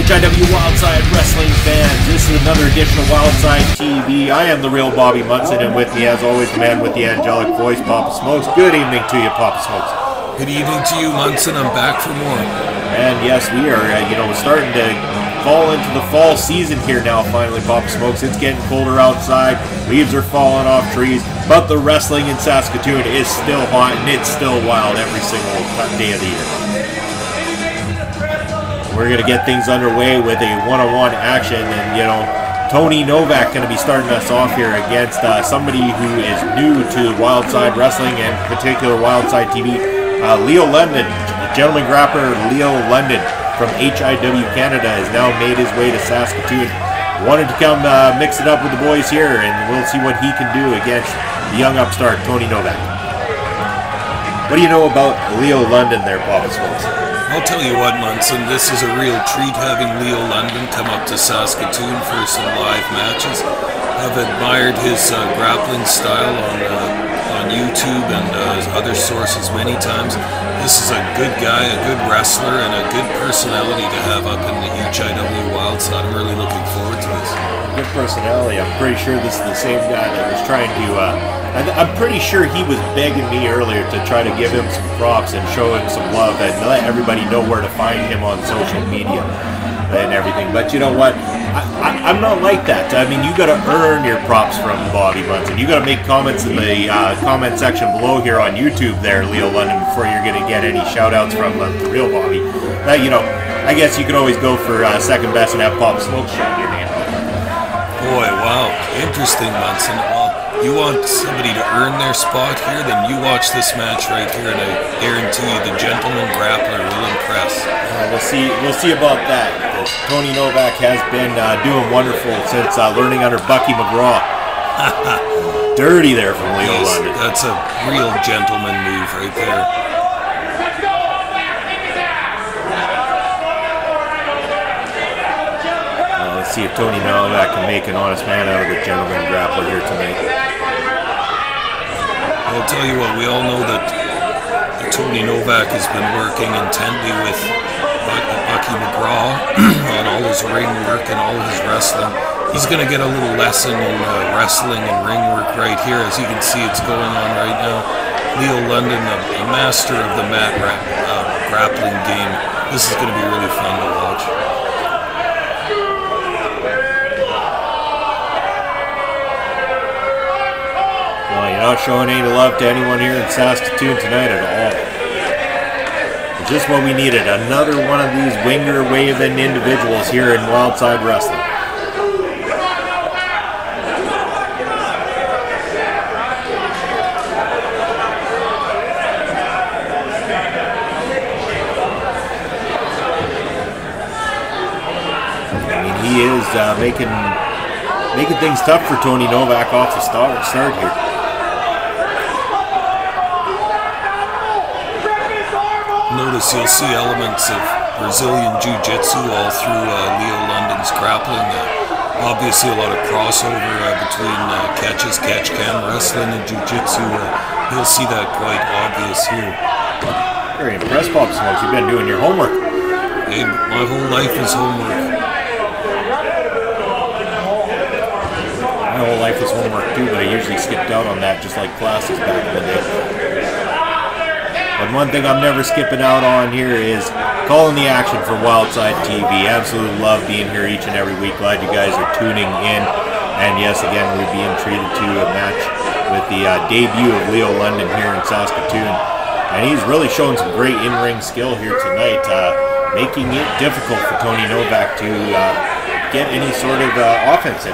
HIW Wildside Wrestling fans, this is another edition of Wildside TV. I am the real Bobby Munson, and with me, as always, the man with the angelic voice, Papa Smokes. Good evening to you, Papa Smokes. Good evening to you, Munson. I'm back for more. And yes, we are, starting to fall into the fall season here now, finally, Papa Smokes. It's getting colder outside, leaves are falling off trees, but the wrestling in Saskatoon is still hot, and it's still wild every single day of the year. We're going to get things underway with a one-on-one action, and Tony Novak going to be starting us off here against somebody who is new to Wildside Wrestling, and in particular Wildside TV, Leo London. Gentlemen Grappler Leo London from HIW Canada has now made his way to Saskatoon. Wanted to come mix it up with the boys here, and we'll see what he can do against the young upstart Tony Novak. What do you know about Leo London there, Papa Smokes? I'll tell you what, Munson, this is a real treat having Leo London come up to Saskatoon for some live matches. I've admired his grappling style on YouTube and other sources many times. This is a good guy, a good wrestler, and a good personality to have up in the HIW Wildside. I'm really looking forward to this. Good personality. I'm pretty sure this is the same guy that was trying to... I'm pretty sure he was begging me earlier to try to give him some props and show him some love and let everybody know where to find him on social media and everything. But you know what? I'm not like that. I mean, you got to earn your props from Bobby Munson. You got to make comments in the comment section below here on YouTube there, Leo London, before you're going to get any shout-outs from the real Bobby. I guess you could always go for second best and have Pop Smoke shout your name. Boy, wow. Interesting, Munson. Well, you want somebody to earn their spot here, then you watch this match right here, and I guarantee you the Gentlemen Grappler will impress. We'll see about that, because Tony Novak has been doing wonderful since learning under Bucky McGraw. Dirty there from Leo London. That's a real gentleman move right there. Let's see if Tony Novak can make an honest man out of the Gentleman Grappler here tonight. I'll tell you what, we all know that Tony Novak has been working intently with Bucky McGraw on all his ring work and all his wrestling. He's going to get a little lesson in wrestling and ring work right here. As you can see, it's going on right now. Leo London, a master of the mat grappling game. This is going to be really fun to watch. Well, you're not showing any love to anyone here in Saskatoon tonight at all. It's just what we needed. Another one of these winger waving individuals here in Wildside Wrestling. I mean, he is making things tough for Tony Novak off the start here. Notice you'll see elements of Brazilian Jiu-Jitsu all through Leo London's grappling. Obviously a lot of crossover between catch-can wrestling and Jiu-Jitsu. You'll see that quite obvious here. Very impressed, Pop Smokes. You've been doing your homework. Hey, my whole life is homework. My whole life is homework too, but I usually skipped out on that just like classes back in the day. But one thing I'm never skipping out on here is calling the action for Wildside TV. Absolutely love being here each and every week. Glad you guys are tuning in. And yes, again, we're being treated to a match with the debut of Leo London here in Saskatoon. And he's really showing some great in-ring skill here tonight, making it difficult for Tony Novak to get any sort of offense in.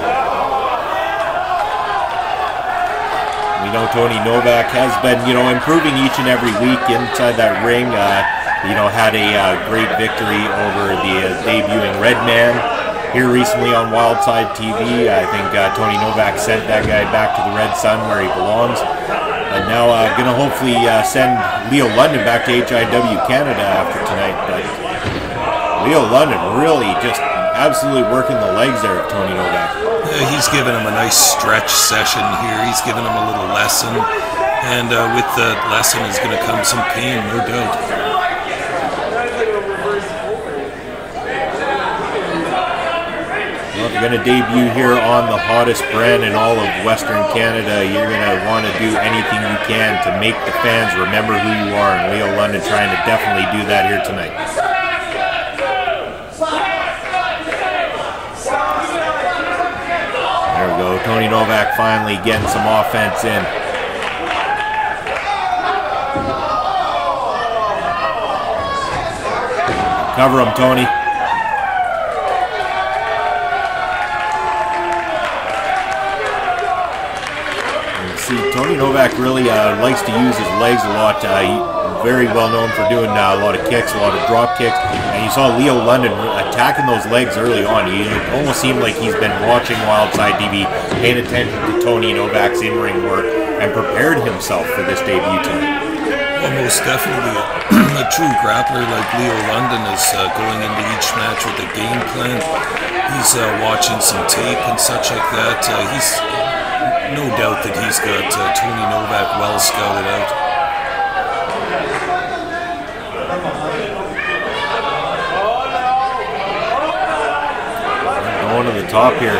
We know Tony Novak has been, improving each and every week inside that ring. Had a great victory over the debuting Red Man here recently on Wildside TV. I think Tony Novak sent that guy back to the Red Sun where he belongs. And now going to hopefully send Leo London back to HIW Canada after tonight. But Leo London really just absolutely working the legs there of Tony Novak. He's given him a nice stretch session here. He's given him a little lesson. And with the lesson is going to come some pain, no doubt. you're going to debut here on the hottest brand in all of Western Canada, you're going to want to do anything you can to make the fans remember who you are, and Leo London trying to definitely do that here tonight. There we go, Tony Novak finally getting some offense in. Cover him, Tony. See, Tony Novak really likes to use his legs a lot. Very well known for doing a lot of kicks, a lot of drop kicks. And you saw Leo London attacking those legs early on. It almost seemed like he's been watching Wildside TV, paying attention to Tony Novak's in-ring work, and prepared himself for this debut tonight. Well, most definitely. A true grappler like Leo London is going into each match with a game plan. He's watching some tape and such like that. He's no doubt that he's got Tony Novak well scouted out. Going to the top here.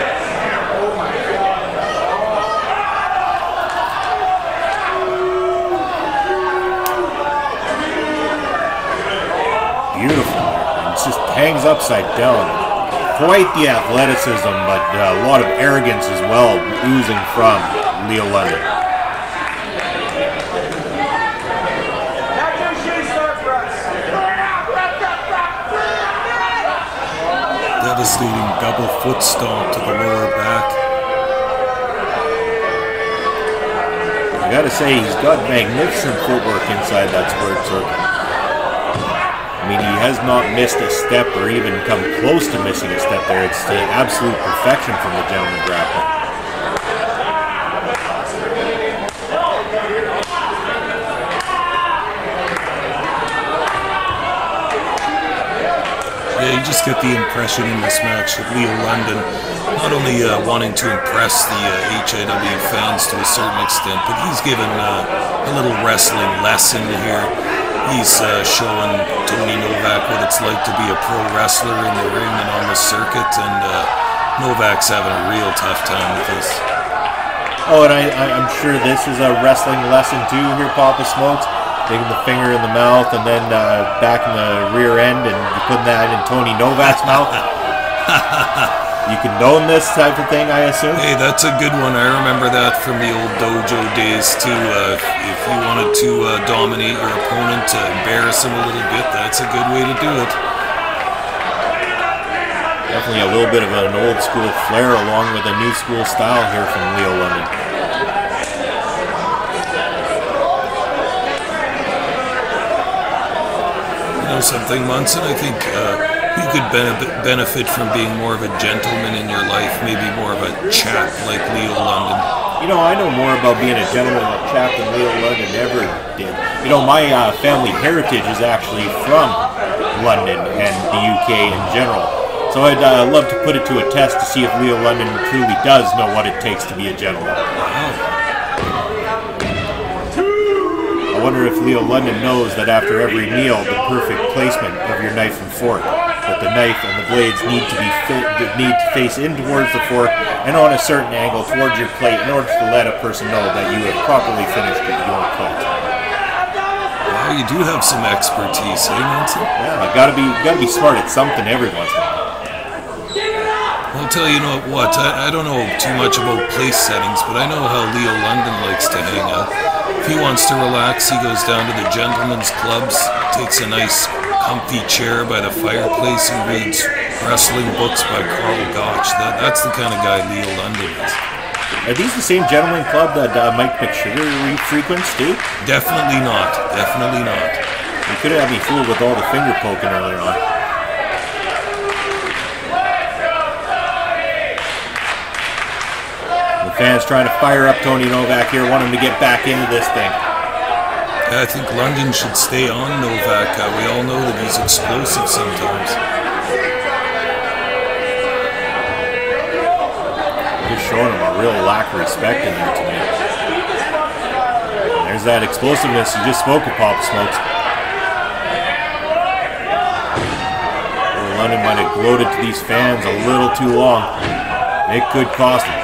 Beautiful. It just hangs upside down. Quite the athleticism, but a lot of arrogance as well, oozing from Leo London. Devastating double foot stomp to the lower back. I gotta say, he's got magnificent footwork inside that squared circle. I mean, he has not missed a step or even come close to missing a step there. It's the absolute perfection from the Gentlemen Grappler. Yeah, you just get the impression in this match that Leo London not only wanting to impress the HIW fans to a certain extent, but he's given a little wrestling lesson here. He's showing Tony Novak what it's like to be a pro wrestler in the ring and on the circuit, and Novak's having a real tough time with this. Oh, and I'm sure this is a wrestling lesson too here, Papa Smokes. Taking the finger in the mouth and then back in the rear end and putting that in Tony Novak's mouth. You condone this type of thing, I assume? Hey, that's a good one. I remember that from the old dojo days too. If you wanted to dominate your opponent, to embarrass him a little bit, that's a good way to do it. Definitely a little bit of an old school flair along with a new school style here from Leo London. You know something, Munson? I think you could benefit from being more of a gentleman in your life, maybe more of a chap like Leo London. You know, I know more about being a gentleman and a chap than Leo London ever did. You know, my family heritage is actually from London and the UK in general. So I'd love to put it to a test to see if Leo London truly does know what it takes to be a gentleman. I wonder if Leo London knows that after every meal, the perfect placement of your knife and fork, that the knife and the blades need to face in towards the fork and on a certain angle towards your plate in order to let a person know that you have properly finished your plate. Wow, you do have some expertise, eh, Munson? Yeah, gotta be smart at something every once in a while. I'll tell you what, I don't know too much about place settings, but I know how Leo London likes to hang out. If he wants to relax, he goes down to the gentlemen's clubs, takes a nice comfy chair by the fireplace and reads wrestling books by Carl Gotch. That's the kind of guy Leo London is. Are these the same gentleman club that Mike McSugar frequents too? Definitely not. Definitely not. You could have had me fooled with all the finger poking earlier on. The fans trying to fire up Tony Novak here, want him to get back into this thing. I think London should stay on Novak. We all know that he's explosive sometimes. Just showing him a real lack of respect in there tonight. There's that explosiveness you just spoke of, Papa Smokes. London might have gloated to these fans a little too long. It could cost him.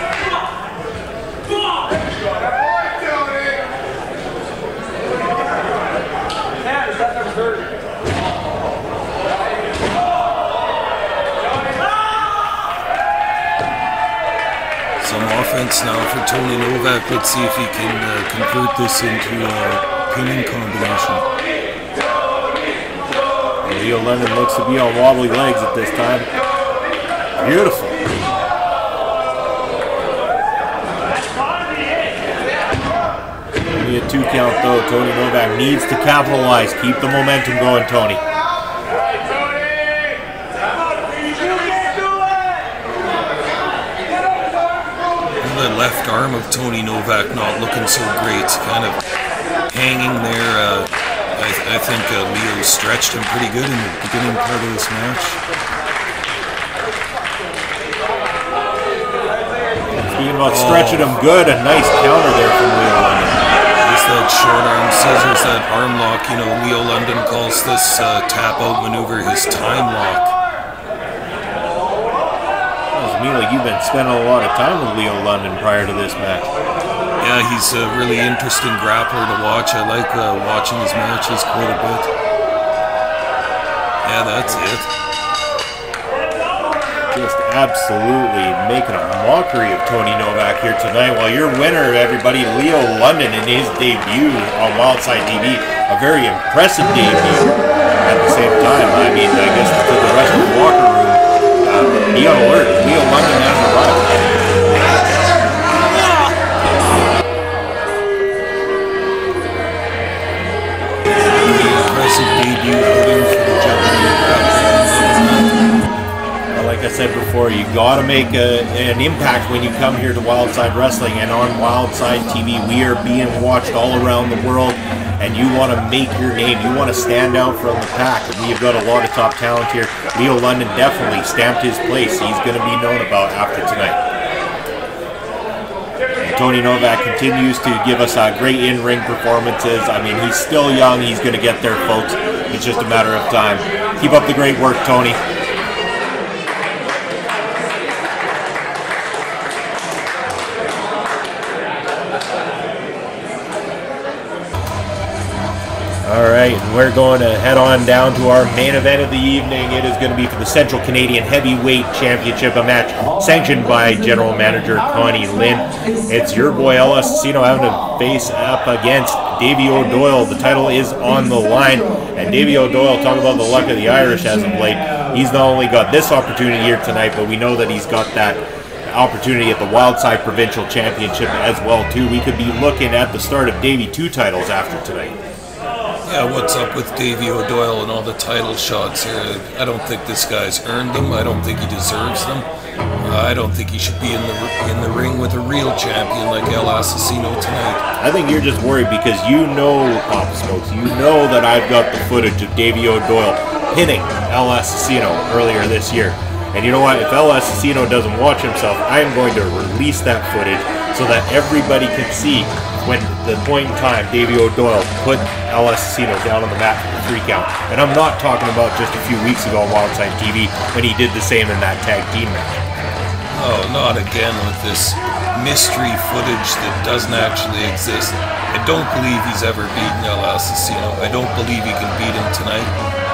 Some offense now for Tony Novak. Let's see if he can convert this into a pinning combination. Leo London looks to be on wobbly legs at this time. Beautiful. Only a 2 count though. Tony Novak needs to capitalize. Keep the momentum going, Tony. The left arm of Tony Novak not looking so great, kind of hanging there. I think Leo stretched him pretty good in the beginning part of this match. Speaking about stretching him good, a nice counter there from Leo London. Just that short arm scissors, that arm lock. You know, Leo London calls this tap out maneuver his time lock. Like you've been spending a lot of time with Leo London prior to this match. Yeah, he's a really interesting grappler to watch. I like watching his matches quite a bit. Yeah, that's it. Just absolutely making a mockery of Tony Novak here tonight. While your winner, everybody, Leo London, in his debut on Wildside TV, a very impressive debut at the same time. I mean, I guess to the rest of the locker room, be on alert. Leo London has arrived. Impressive debut outing for the Gentlemen Grappler. Well, like I said before, you got to make an impact when you come here to Wildside Wrestling, and on Wildside TV, we are being watched all around the world. And you want to make your name, you want to stand out from the pack. And we've got a lot of top talent here. Leo London definitely stamped his place. He's going to be known about after tonight. And Tony Novak continues to give us great in-ring performances. I mean, he's still young. He's going to get there, folks. It's just a matter of time. Keep up the great work, Tony. Alright, and we're going to head on down to our main event of the evening. It is going to be for the Central Canadian Heavyweight Championship, a match sanctioned by General Manager Connie Lynn. It's your boy Asesino having to face up against Davey O Doyle. The title is on the line, and Davey O Doyle, talking about the luck of the Irish as of late. He's not only got this opportunity here tonight, but we know that he's got that opportunity at the Wildside Provincial Championship as well too. We could be looking at the start of Davey 2 titles after tonight. Yeah, what's up with Davey O Doyle and all the title shots here? I don't think this guy's earned them. I don't think he deserves them. I don't think he should be in the ring with a real champion like El Asesino tonight. I think you're just worried because you know, Papa Smokes, you know that I've got the footage of Davey O Doyle pinning El Asesino earlier this year. And you know what? If El Asesino doesn't watch himself, I am going to release that footage so that everybody can see when the point in time Davey O Doyle put El Asesino down on the mat for the 3 count. And I'm not talking about just a few weeks ago on Wildside TV when he did the same in that tag team match. Oh, not again with this mystery footage that doesn't actually exist. I don't believe he's ever beaten El Asesino. I don't believe he can beat him tonight.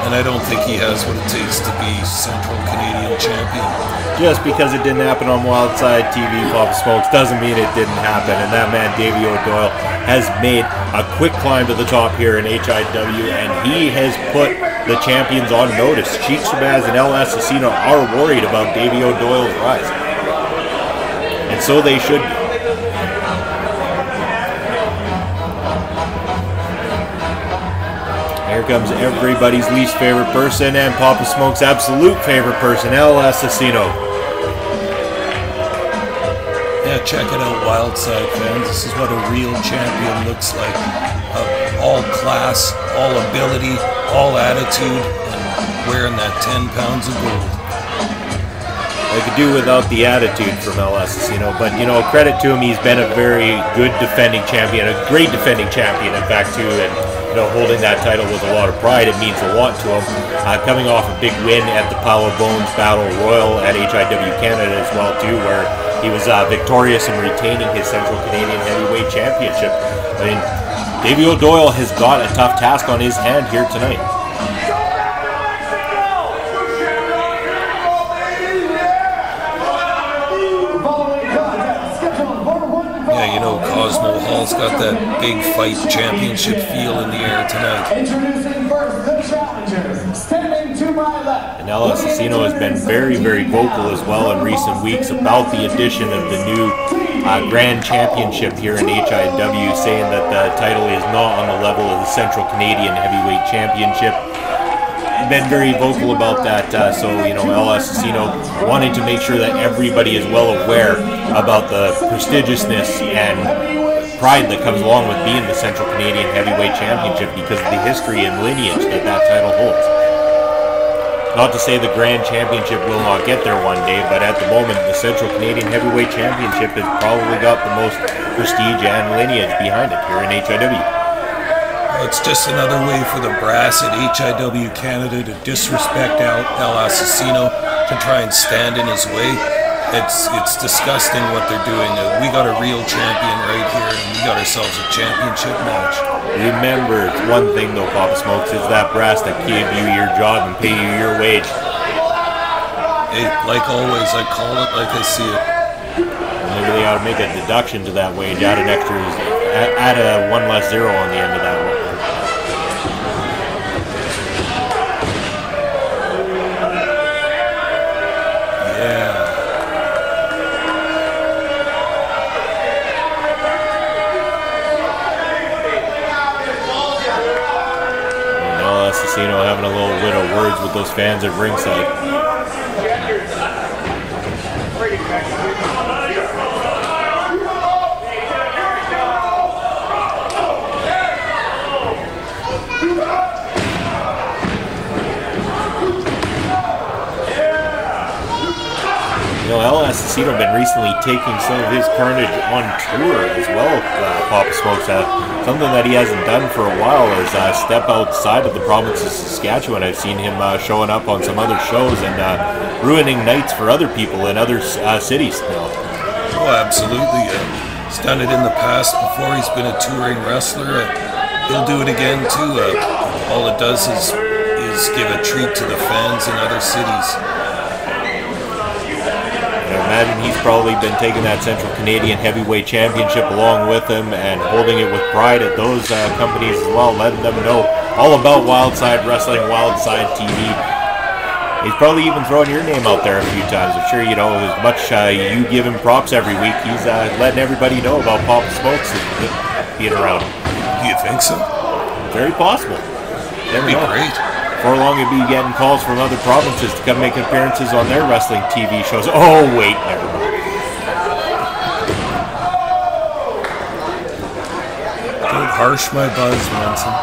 And I don't think he has what it takes to be Central Canadian champion. Just because it didn't happen on Wildside TV, Papa Smokes, doesn't mean it didn't happen. And that man, Davey O Doyle, has made a quick climb to the top here in HIW, and he has put the champions on notice. Cheech Shabazz and El Asesino are worried about Davey O Doyle's rise. And so they should be. Here comes everybody's least favorite person and Papa Smoke's absolute favorite person, El Asesino. Yeah, check it out, Wildside fans. This is what a real champion looks like. All class, all ability, all attitude, and wearing that 10 pounds of gold. I could do without the attitude from El Asesino, but you know, credit to him, he's been a very good defending champion, a great defending champion, in fact, too, and you know, holding that title with a lot of pride, it means a lot to him. Coming off a big win at the Pile of Bones Battle Royal at HIW Canada as well, too, where he was victorious in retaining his Central Canadian Heavyweight Championship. I mean, Davey O Doyle has got a tough task on his hand here tonight. Yeah, you know, Cosmo Hall's got that big fight championship feel in the air tonight. Introducing first the challengers, standing to my left. And El Asesino has been very, very vocal as well in recent weeks about the addition of the new Grand Championship here in HIW, saying that the title is not on the level of the Central Canadian Heavyweight Championship. Been very vocal about that, so you know, El Asesino wanting to make sure that everybody is well aware about the prestigiousness and pride that comes along with being the Central Canadian Heavyweight Championship because of the history and lineage that that title holds. Not to say the Grand Championship will not get there one day, but at the moment the Central Canadian Heavyweight Championship has probably got the most prestige and lineage behind it here in HIW. It's just another way for the brass at HIW Canada to disrespect El Asesino, to try and stand in his way. It's disgusting what they're doing. We got a real champion right here, and we got ourselves a championship match. Remember, it's one thing though, Papa Smokes, is that brass that gave you your job and pay you your wage. Hey, like always, I call it like I see it. Maybe they ought to make a deduction to that wage, add an extra, add a one less zero on the end of that one. Asesino having a little bit of words with those fans at ringside. You know, El Asesino been recently taking some of his carnage on tour as well, Papa Smokes. Something that he hasn't done for a while is step outside of the province of Saskatchewan. I've seen him showing up on some other shows and ruining nights for other people in other cities now. Oh, absolutely. He's done it in the past before. He's been a touring wrestler. He'll do it again too. All it does is give a treat to the fans in other cities. I imagine he's probably been taking that Central Canadian Heavyweight Championship along with him and holding it with pride at those companies as well, letting them know all about Wildside Wrestling, Wildside TV. He's probably even throwing your name out there a few times. I'm sure, you know, as much you give him props every week, he's letting everybody know about Papa Smokes being around. Do you think so? Very possible. That'd be great. Before long, he'd be getting calls from other provinces to come make appearances on their wrestling TV shows. Oh, wait, never mind. Don't harsh my buzz, Manson.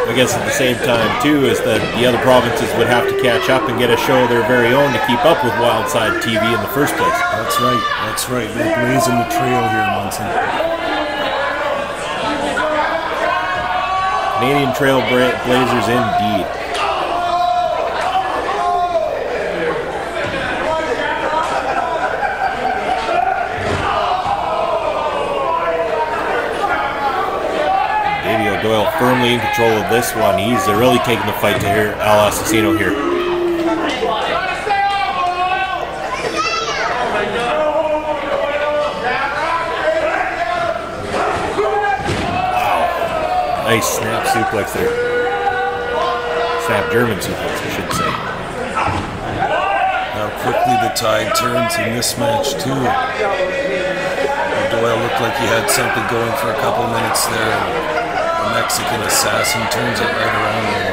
I guess at the same time, too, is that the other provinces would have to catch up and get a show of their very own to keep up with Wildside TV in the first place. That's right, that's right. They're blazing the trail here, Manson. Canadian Trail Blazers indeed. Davey O Doyle firmly in control of this one. He's really taking the fight to El Asesino here. Nice snap suplex there. Snap German suplex, I should say. How quickly the tide turns in this match, too. Doyle looked like he had something going for a couple minutes there. And the Mexican assassin turns it right around on him.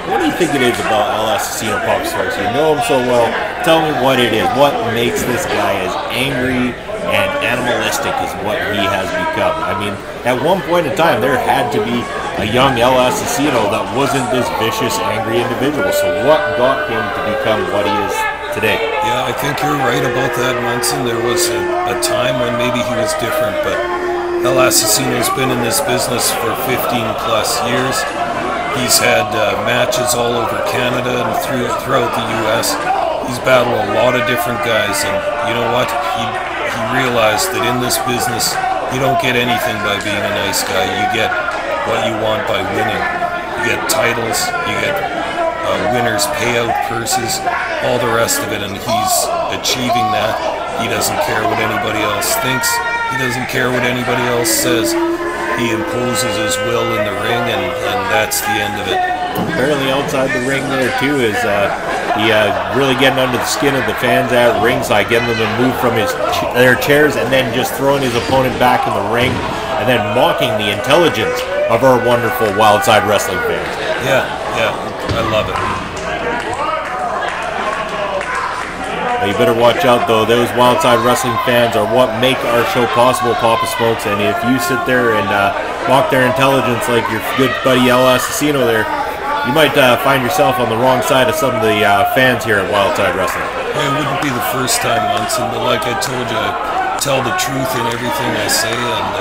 What do you think it is about El Asesino, Pop Smokes? You know him so well. Tell me what it is. What makes this guy as angry and animalistic as what he has become? I mean, at one point in time, there had to be a young El Asesino that wasn't this vicious, angry individual. So what got him to become what he is today? Yeah, I think you're right about that, Munson. There was a time when maybe he was different, but El Asesino's been in this business for 15 plus years. He's had matches all over Canada and throughout the U.S. He's battled a lot of different guys, and you know what? He realized that in this business, you don't get anything by being a nice guy. You get what you want by winning. You get titles, you get winners' payout purses, all the rest of it, and he's achieving that. He doesn't care what anybody else thinks. He doesn't care what anybody else says. He imposes his will in the ring, and that's the end of it. Apparently outside the ring there too is he really getting under the skin of the fans at ringside, getting them to move from their chairs and then just throwing his opponent back in the ring and then mocking the intelligence of our wonderful Wildside wrestling fans. Yeah, I love it. You better watch out though, those Wildside wrestling fans are what make our show possible, Papa Smokes, and if you sit there and mock their intelligence like your good buddy Asesino there, you might find yourself on the wrong side of some of the fans here at Wildside Wrestling. It wouldn't be the first time, Munson, but like I told you, I tell the truth in everything I say, and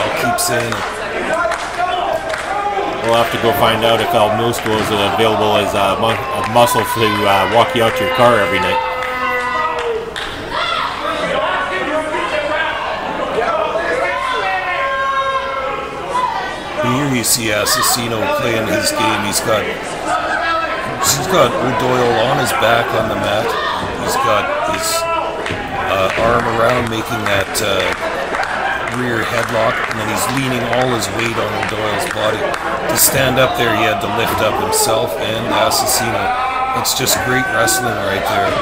I'll keep saying it. We'll have to go find out if El Musco is available as a muscle to walk you out to your car every night. Here you see Asesino playing his game. He's got O'Doyle on his back on the mat. He's got his arm around, making that rear headlock, and then he's leaning all his weight on O'Doyle's body. To stand up there, he had to lift up himself and Asesino. It's just great wrestling right there.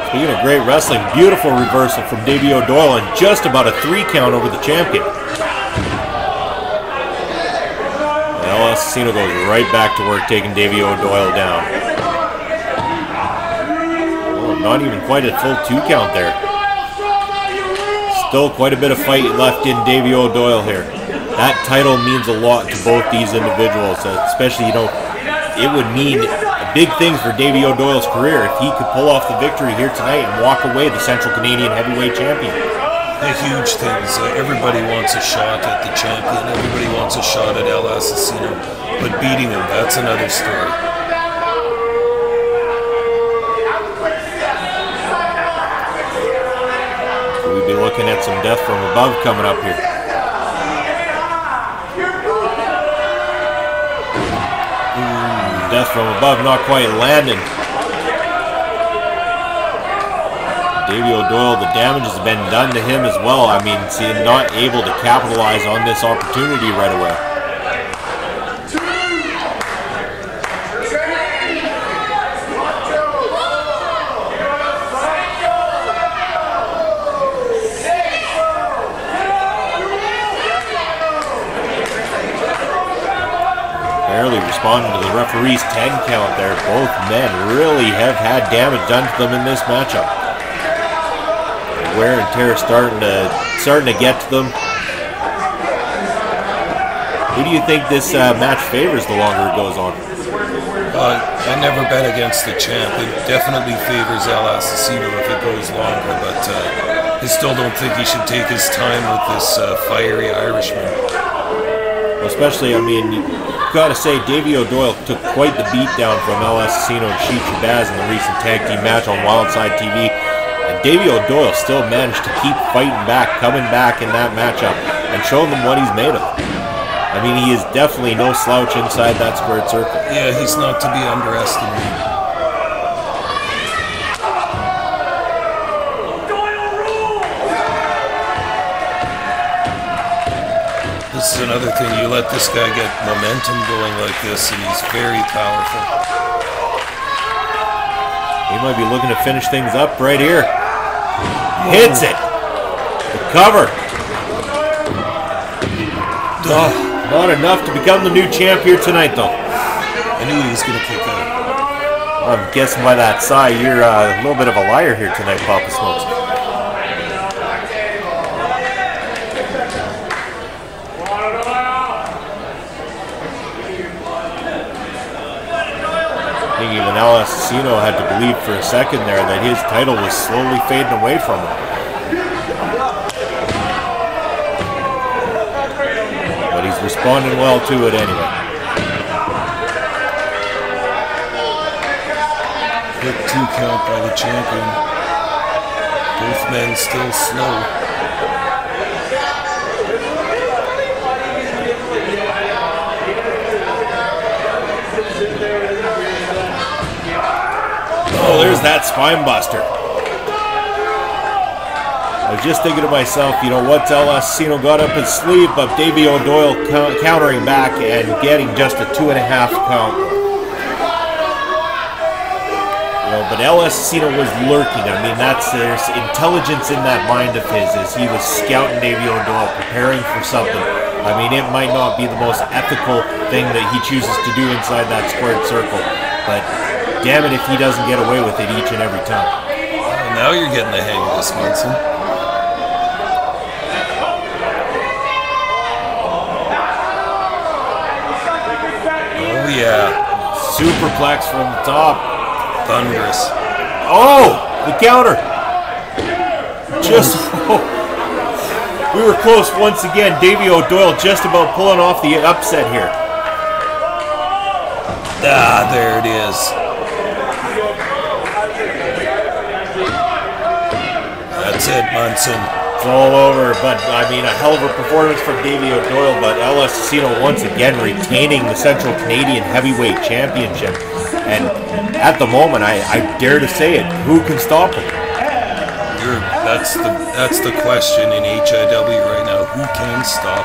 Speaking of great wrestling, beautiful reversal from Davey O Doyle and just about a 3 count over the champion. Asesino goes right back to work, taking Davey O Doyle down. Oh, not even quite a full 2 count there. Still quite a bit of fight left in Davey O Doyle here. That title means a lot to both these individuals, especially, you know, it would mean big things for Davey O Doyle's career if he could pull off the victory here tonight and walk away the Central Canadian Heavyweight Champion. Huge things. Everybody wants a shot at the champion. Everybody wants a shot at El Asesino. But beating him, that's another story. We'll be looking at some death from above coming up here. Death from above not quite landing. Davey O Doyle, the damage has been done to him as well. I mean, he's not able to capitalize on this opportunity right away. Barely responding to the referee's 10 count there. Both men really have had damage done to them in this matchup. Wear and tear starting to get to them. Who do you think this match favors the longer it goes on? I never bet against the champ. It definitely favors El Asesino if it goes longer, but I still don't think he should take his time with this fiery Irishman. Especially, I mean, you've got to say, Davey O Doyle took quite the beat down from El Asesino and Sheet Shabazz in the recent tag team match on Wildside TV. And Davey O Doyle still managed to keep fighting back, coming back in that matchup, and showing them what he's made of. I mean, he is definitely no slouch inside that squared circle. Yeah, he's not to be underestimated. This is another thing, you let this guy get momentum going like this, and he's very powerful. He might be looking to finish things up right here. Hits it. The cover. Not enough to become the new champ here tonight, though. I knew he was going to kick out. I'm guessing by that sigh, you're a little bit of a liar here tonight, Papa Smokes. Even El Asesino had to believe for a second there that his title was slowly fading away from him. But he's responding well to it anyway. count by the champion. Both men still slow. Oh, there's that spine buster. I was just thinking to myself, you know, what's Asesino got up his sleeve, but Davey O Doyle countering back and getting just a 2.5 count. You know, but Asesino was lurking. I mean, there's intelligence in that mind of his as he was scouting Davey O Doyle, preparing for something. I mean, it might not be the most ethical thing that he chooses to do inside that squared circle, but damn it if he doesn't get away with it each and every time. Well, now you're getting the hang of this, Munson. Oh yeah. Superplex from the top. Thunderous. Oh! The counter! Just... we were close once again. Davey O Doyle just about pulling off the upset here. Ah, there it is. That's it, Munson. It's all over, but I mean, a hell of a performance from Davey O Doyle, but Asesino once again retaining the Central Canadian Heavyweight Championship. And at the moment, I dare to say it, who can stop him? That's the question in HIW right now. Who can stop?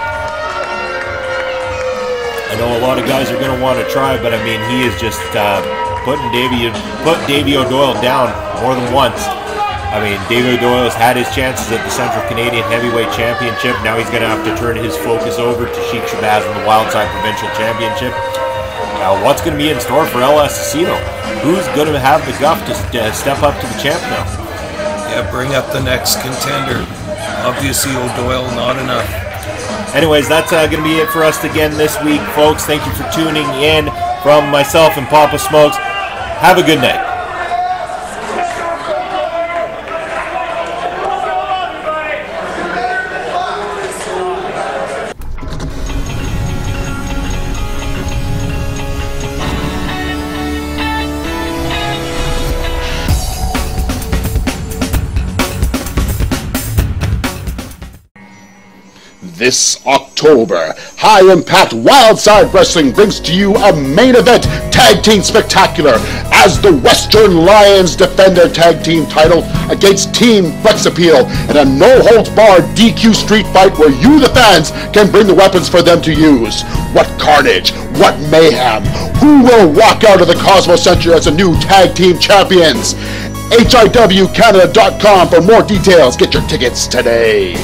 I know a lot of guys are going to want to try, but I mean, he is just putting Davey O Doyle down more than once. I mean, Davey O Doyle has had his chances at the Central Canadian Heavyweight Championship. Now he's going to have to turn his focus over to Sheikh Shabazz in the Wildside Provincial Championship. Now, what's going to be in store for Asesino? Who's going to have the guff to step up to the champ now? Yeah, bring up the next contender. Obviously, O'Doyle, not enough. Anyways, that's going to be it for us again this week, folks. Thank you for tuning in. From myself and Papa Smokes, have a good night. This October, High Impact Wildside Wrestling brings to you a main event tag team spectacular as the Western Lions defend their tag team title against Team Flex Appeal in a no-holds-barred DQ street fight where you, the fans, can bring the weapons for them to use. What carnage, what mayhem, who will walk out of the Cosmos Center as the new tag team champions? HIWCanada.com for more details. Get your tickets today.